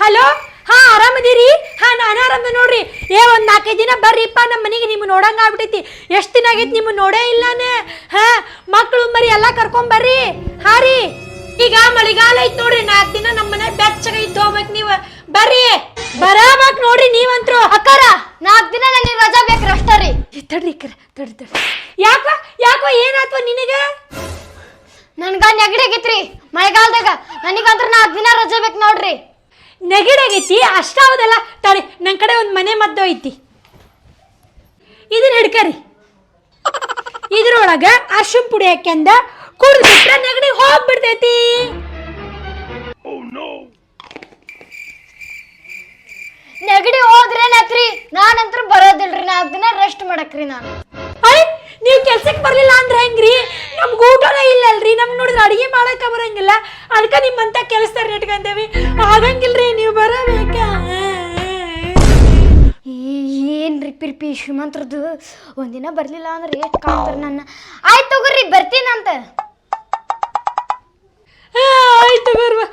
Hello, ಹಾ ಆರಾಮದಿರಿ? ಹಾ ನಾನು ಆರಾಮ ನೋಡ್ರಿ. ಒಂದು 4-5 ದಿನ ಬರ್ರಿಪ್ಪ ನಮ್ಮ ಮನೆಗೆ. ನಿಮ್ಮ ನೋಡಂಗ ಆಗ್ಬಿಟ್ಟೈತಿ. ಎಷ್ಟು ದಿನ ಆಗೈತಿ ನಿಮ್ಮ ನೋಡೇ ಇಲ್ಲಾನೆ. ಹಾ ಮಕ್ಕಳು ಮರಿ ಎಲ್ಲ ಕರ್ಕೊಂಬರ್ರಿ. ಹಾ ರೀ, ಈಗ ಮಳಿಗಾಲ ಐತಿ ನೋಡ್ರಿ. 4 ದಿನ ನಮ್ಮ ಮನೆ ಬೆಚ್ಚಗ ಇದ್ದು ಹೋಗ್ಬೇಕು. ನೀವು ಬರ್ರಿ, ಬರಬೇಕು ನೋಡ್ರಿ ನೀವಂತ್ರು. ಅಕ್ಕಾರ 4 ದಿನ ನನಗೆ ರಜಾ ಬೇಕ್ರಿ ಅಷ್ಟ ರೀ. ತಡ್ರಿ ತಡ್ರಿ. ಯಾಕೋ ಏನಾತ್ವ ನಿನಗ? ನನ್ಗ ನೆಗಡಿ ಆಗೈತ್ರಿ ಮಳೆಗಾಲದಾಗ. ನನಗಂತ್ರ 4 ದಿನ ರಜಾ ಬೇಕು ನೋಡ್ರಿ. ನೆಗಡಿ ಆಗೈತಿ ಅಷ್ಟಾವದಲ್ಲ. ತಡಿ, ನನ್ನ ಕಡೆ ಒಂದು ಮನೆ ಮದ್ದು ಐತಿ. ಇದನ್ನ ಹಿಡ್ಕರಿ. ಇದ್ರೊಳಗ ಅರ್ಶಿನ ಪುಡಿ ಹಾಕ್ಯಂದ ಕುಡಿದ್ಬಿಟ್ರೆ ನೆಗಡಿ ಹೋಗ್ಬಿಡ್ತೈತಿ. ನೆಗಡಿ ಹೋದ್ರೇನತ್ರಿ, ನಾನಂತ್ರ ಬರೋದಿಲ್ರಿ. 4 ದಿನ ರೆಸ್ಟ್ ಮಾಡಕ್ರಿ ನಾನು. ನೀವು ಕೆಲ್ಸಕ್ಕೆ ಬರ್ಲಿಲ್ಲ ಅಂದ್ರೆ ಹೆಂಗ್ರಿ? ನಮ್ಗೆ ಊಟನೇ ಇಲ್ಲಲ್ರಿ. ನಮ್ಗೆ ನೋಡಿದ್ರೆ ಅಡಿಗೆ ಮಾಡಕ ಬರಂಗಿಲ್ಲ. ಅದಕ್ಕೆ ನಿಮ್ಮಂತ ಕೆಲಸದಾರ ಇಟ್ಕೊಂಡೇವಿ. ಆಗಂಗಿಲ್ರಿ, ನೀವು ಬರಬೇಕ. ಏನ್ರಿ ಪಿರ್ಪಿ ಶ್ರೀಮಂತ್ರದ್ದು. ಒಂದಿನ ಬರ್ಲಿಲ್ಲ ಅಂದ್ರೆ ಎಷ್ಟು ಕಾಡ್ತಾರ ನನ್ನ. ಆಯ್ತು ತಗೋರಿ, ಬರ್ತೀನಂತ. ಆಯ್ತು ಬರ್ವಾ.